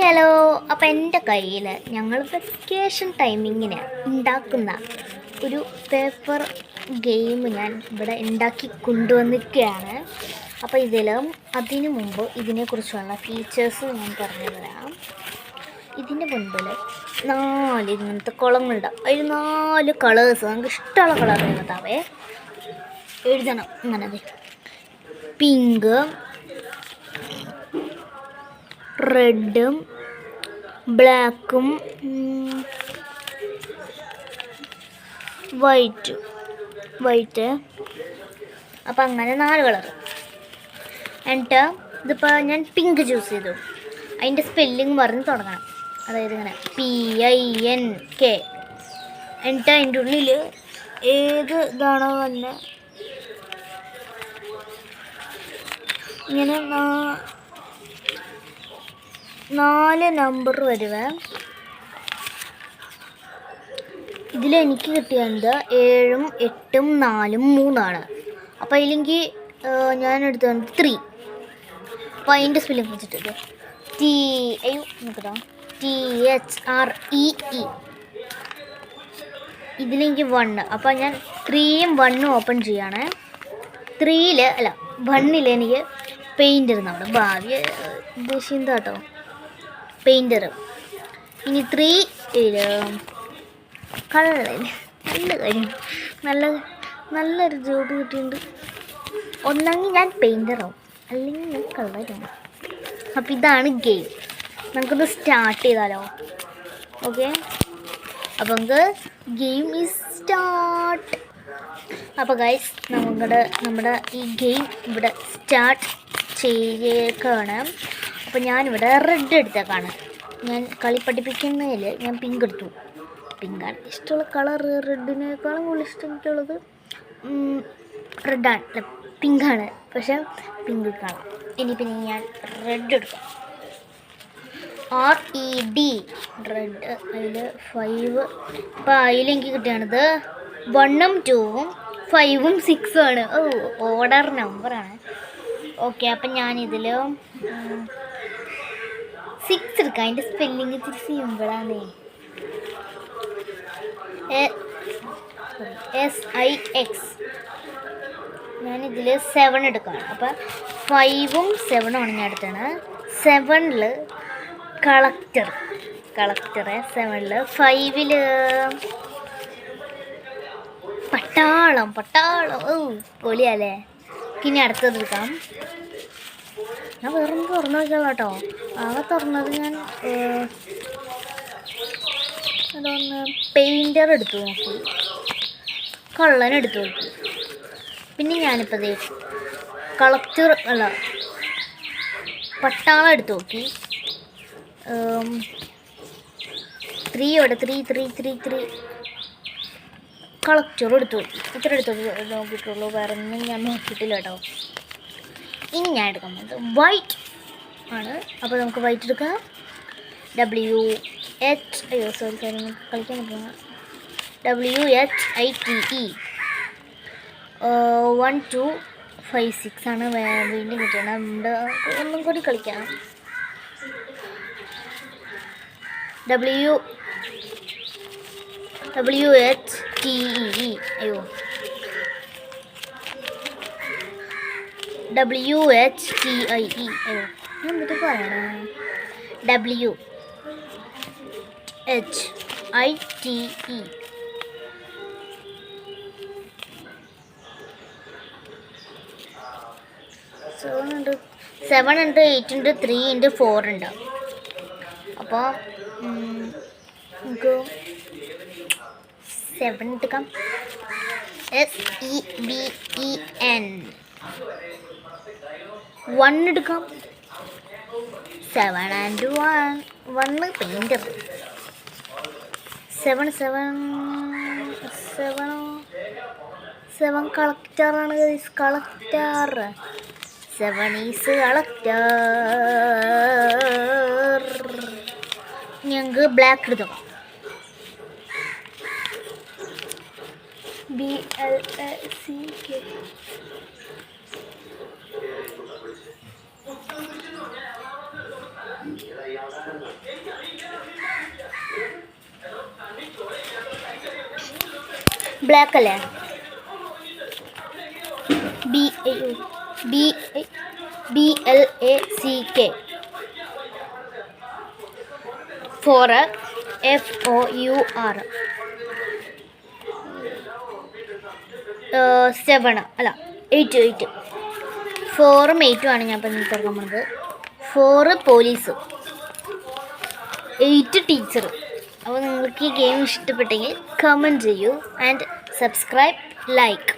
Hello. അപ്പോൾ എൻ്റെ കയ്യിൽ ഞങ്ങൾ വെക്കേഷൻ ടൈമിങ്ങിന് ഉണ്ടാക്കുന്ന ഒരു പേപ്പർ ഗെയിം ഞാൻ ഇവിടെ ഉണ്ടാക്കി കൊണ്ടുവന്നിരിക്കുകയാണ്. അപ്പോൾ അതിനു മുമ്പ് ഇതിനെക്കുറിച്ചുള്ള ഫീച്ചേഴ്സ് ഞാൻ പറഞ്ഞു തരാം. ഇതിൻ്റെ മുൻപിൽ 4 ഇങ്ങനത്തെ കുളങ്ങളുണ്ടാവും. അതിൽ 4 കളേഴ്സ് നമുക്ക് ഇഷ്ടമുള്ള കളർ എഴുതാവേ. എഴുതണം ഇങ്ങനെ പിങ്ക്, റെഡും ബ്ലാക്കും വൈറ്റ്. അപ്പം അങ്ങനെ 4 കളർ. എന്നിട്ട് ഇതിപ്പോൾ ഞാൻ പിങ്ക് ചൂസ് ചെയ്തു. അതിൻ്റെ സ്പെല്ലിങ് പറഞ്ഞ് തുടങ്ങണം. അതായത് ഇങ്ങനെ PINK. എന്നിട്ട് അതിൻ്റെ ഉള്ളിൽ ഏത് ഇതാണോ തന്നെ ഇങ്ങനെ 4 നമ്പർ വരുവേ. ഇതിലെനിക്ക് കിട്ടിയത് 7, 8, 4, 3 അപ്പോൾ അതിലെങ്കിൽ ഞാൻ എടുത്തത് 3. അപ്പോൾ അതിൻ്റെ സ്പെല്ലിങ് വെച്ചിട്ട് THREE. ഇതിലെങ്കിൽ 1. അപ്പോൾ ഞാൻ 3യും 1ഉം ഓപ്പൺ ചെയ്യാണ്. 1ൽ എനിക്ക് പെയിൻറ്റർ, നമ്മുടെ ഭാവി ഉദ്ദേശിക്കുന്നത് കേട്ടോ, പെയിൻറ്റർ. ഇനി 3ൽ കളർ. നല്ല കാര്യം, നല്ലൊരു ജോബ് കിട്ടിയിട്ടുണ്ട്. ഒന്നെങ്കിൽ ഞാൻ പെയിൻറ്ററാവും, അല്ലെങ്കിൽ ഞാൻ കളറാവും. അപ്പോൾ ഇതാണ് ഗെയിം. നമുക്കൊന്ന് സ്റ്റാർട്ട് ചെയ്താലോ? ഓക്കെ, അപ്പോൾ നമുക്ക് ഗെയിം ഈസ് സ്റ്റാർട്ട്. അപ്പോൾ ഗൈസ്, നമ്മുടെ ഈ ഗെയിം ഇവിടെ സ്റ്റാർട്ട് ചെയ്തേക്കാണ്. അപ്പോൾ ഞാനിവിടെ റെഡ് എടുത്തേക്കാണ്. ഞാൻ കളി പഠിപ്പിക്കുന്നതിൽ ഞാൻ പിങ്ക് എടുത്തു. പിങ്കാണ് ഇഷ്ടമുള്ള കളർ. റെഡിനേക്കാളും കൂടുതൽ ഇഷ്ടമുള്ളത് റെഡാണ്, പിങ്കാണ്. പക്ഷേ പിങ്ക് കാണാം. പിന്നെ ഞാൻ റെഡ് എടുക്കാം. RED, red. അതിൽ 5. അപ്പോൾ അതിലെനിക്ക് കിട്ടുകയാണത് 1ഉം 2ഉം 5ഉം 6ഉം. ഓർഡർ നമ്പറാണ്. ഓക്കെ, അപ്പം ഞാനിതിൽ 6 എടുക്കാം. അതിൻ്റെ സ്പെല്ലിങ് ഇത്തിരി സിമ്പിളാണേ. SIX. ഞാനിതിൽ 7 എടുക്കാം. അപ്പം 5ഉം 7ഉം ഞാൻ എടുത്താണ്. 7ൽ കളക്ടർ. 7ൽ 5ൽ പട്ടാളം. പൊളിയല്ലേ. ഇനി അടുത്തത് എടുക്കാം. ഞാൻ വേറൊന്നും തുറന്നു വയ്ക്കാം കേട്ടോ. ആകെ തുറന്നത് ഞാൻ അതൊന്ന് പെയിൻറ്റർ എടുത്തു നോക്കി, കള്ളനെടുത്തു നോക്കി. പിന്നെ ഞാനിപ്പോൾ പട്ടാളം എടുത്തു നോക്കി. 3 കളക്ടർ എടുത്തു നോക്കി. ഇത്ര നോക്കിയിട്ടുള്ളൂ, വേറെ ഒന്നും ഞാൻ നോക്കിയിട്ടില്ല കേട്ടോ. ഇനി ഞാൻ എടുക്കാൻ പോകുന്നത് വൈറ്റ് ആണ്. അപ്പോൾ നമുക്ക് വൈറ്റ് എടുക്കാം. കളിക്കാൻ പറ്റുന്ന WHITE. 1 2 5 6 ആണ് വീണ്ടും കിട്ടിയത്. നമ്മുടെ ഒന്നും കൂടി കളിക്കാം. WHTE. WHTIE. എന്തിട്ട് പറയണേ? WHITE. 7 ഉണ്ട്, 8 ഉണ്ട്, 3 ഉണ്ട്, 4 ഉണ്ട്. അപ്പോൾ നമുക്ക് 7 എടുക്കാം. SEVEN. 1 എടുക്കാം. 7 and 1 പെയിൻറ്റർ. 7 കളക്ടറാണ്. Collector 7 is collector. ഞങ്ങൾക്ക് ബ്ലാക്ക് എടുത്തു. BLACK. ബ്ലാക്ക് അല്ലേ? BLACK. 4 FOUR. 7 അല്ല 8. 4ഉം 8ഉം ആണ് ഞാൻ ഇപ്പം തുറക്കാൻ പോകുന്നത്. 4 പോലീസ്, 8 ടീച്ചർ. അപ്പോൾ നിങ്ങൾക്ക് ഈ ഗെയിം ഇഷ്ടപ്പെട്ടെങ്കിൽ കമൻറ്റ് ചെയ്യൂ ആൻഡ് സബ്സ്ക്രൈബ്, ലൈക്ക്.